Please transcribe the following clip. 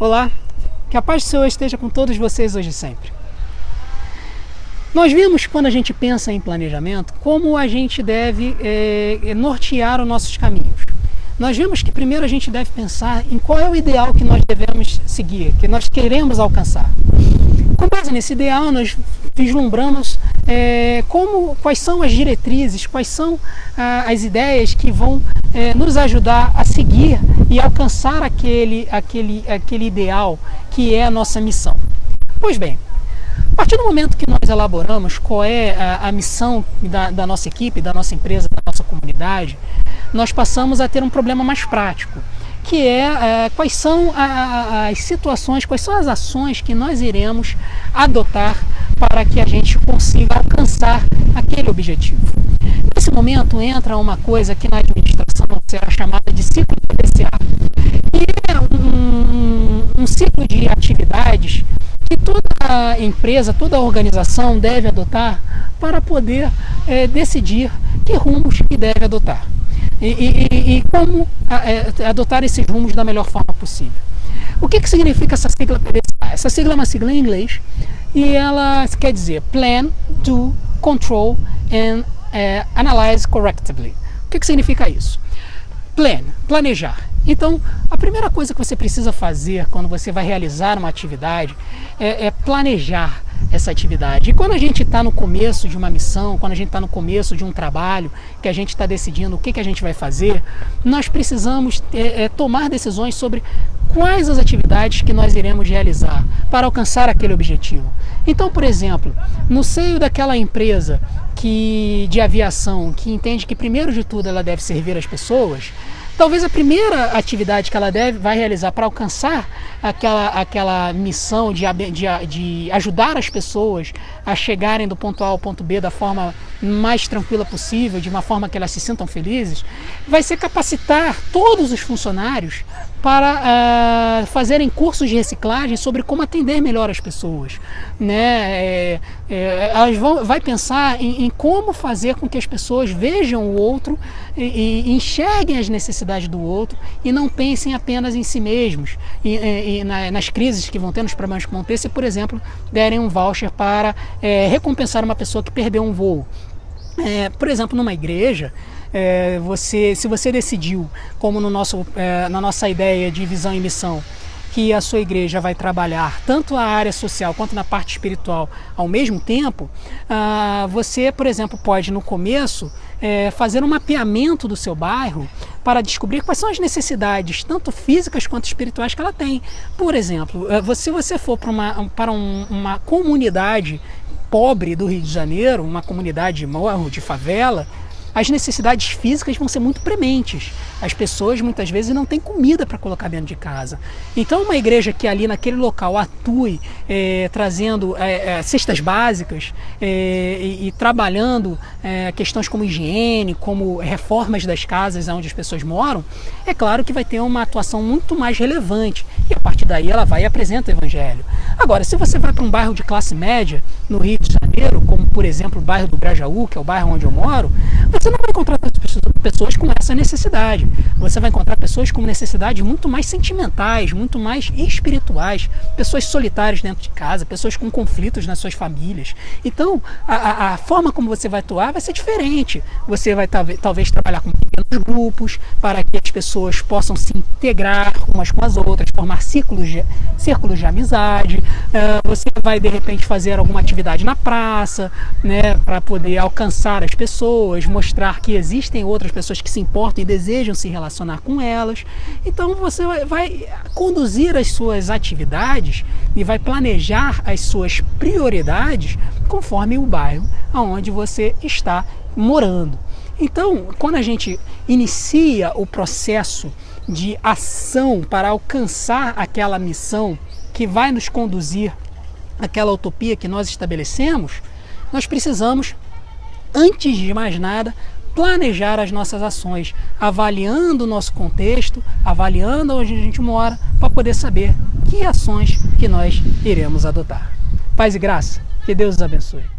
Olá, que a paz do Senhor esteja com todos vocês hoje e sempre. Nós vimos, quando a gente pensa em planejamento, como a gente deve nortear os nossos caminhos. Nós vimos que primeiro a gente deve pensar em qual é o ideal que nós devemos seguir, que nós queremos alcançar. Com base nesse ideal, nós vislumbramos quais são as diretrizes, quais são as ideias que vão nos ajudar a seguir e alcançar aquele ideal que é a nossa missão. Pois bem, a partir do momento que nós elaboramos qual é a missão da nossa equipe, da nossa empresa, da nossa comunidade, nós passamos a ter um problema mais prático, que é quais são as situações, quais são as ações que nós iremos adotar para que a gente consiga alcançar aquele objetivo. Nesse momento entra uma coisa que na administração será chamada de ciclo PDCA, e é um ciclo de atividades que toda empresa, toda organização deve adotar para poder decidir que rumos que deve adotar. E como adotar esses rumos da melhor forma possível. O que significa essa sigla PDCA? Essa sigla é uma sigla em inglês e ela quer dizer Plan, Do, Control and Analyze Correctly. O que significa isso? Plan, planejar. Então, a primeira coisa que você precisa fazer quando você vai realizar uma atividade é planejar essa atividade. E quando a gente está no começo de uma missão, quando a gente está no começo de um trabalho, que a gente está decidindo o que a gente vai fazer, nós precisamos tomar decisões sobre quais as atividades que nós iremos realizar para alcançar aquele objetivo. Então, por exemplo, no seio daquela empresa de aviação que entende que primeiro de tudo ela deve servir as pessoas, talvez a primeira atividade que ela vai realizar para alcançar aquela missão de ajudar as pessoas a chegarem do ponto A ao ponto B da forma mais tranquila possível, de uma forma que elas se sintam felizes, vai ser capacitar todos os funcionários para fazerem cursos de reciclagem sobre como atender melhor as pessoas, né? Elas vai pensar em como fazer com que as pessoas vejam o outro e enxerguem as necessidades do outro e não pensem apenas em si mesmos e nas crises que vão ter, nos problemas que vão ter, se, por exemplo, derem um voucher para recompensar uma pessoa que perdeu um voo. Por exemplo, numa igreja, se você decidiu, como na nossa ideia de visão e missão, que a sua igreja vai trabalhar tanto a área social quanto na parte espiritual ao mesmo tempo, você, por exemplo, pode no começo fazer um mapeamento do seu bairro para descobrir quais são as necessidades, tanto físicas quanto espirituais, que ela tem. Por exemplo, se você for para uma comunidade pobre do Rio de Janeiro, uma comunidade de morro, de favela, as necessidades físicas vão ser muito prementes. As pessoas muitas vezes não têm comida para colocar dentro de casa. Então uma igreja que ali naquele local atue trazendo cestas básicas e trabalhando questões como higiene, como reformas das casas onde as pessoas moram, é claro que vai ter uma atuação muito mais relevante. E a partir daí ela vai e apresenta o evangelho. Agora, se você vai para um bairro de classe média no Rio de Janeiro, como por exemplo o bairro do Grajaú, que é o bairro onde eu moro, você não vai encontrar pessoas com essa necessidade. Você vai encontrar pessoas com necessidades muito mais sentimentais, muito mais espirituais, pessoas solitárias dentro de casa, pessoas com conflitos nas suas famílias. Então, a forma como você vai atuar vai ser diferente. Você vai talvez trabalhar com pequenos grupos, para que as pessoas possam se integrar umas com as outras, formar círculos de amizade. Você vai, de repente, fazer alguma atividade na praça, né, para poder alcançar as pessoas, mostrar que existem outras pessoas que se importam e desejam se relacionar com elas. Então você vai conduzir as suas atividades e vai planejar as suas prioridades conforme o bairro onde você está morando. Então, quando a gente inicia o processo de ação para alcançar aquela missão que vai nos conduzir àquela utopia que nós estabelecemos, nós precisamos, antes de mais nada, planejar as nossas ações, avaliando o nosso contexto, avaliando onde a gente mora, para poder saber que ações que nós iremos adotar. Paz e graça, que Deus os abençoe.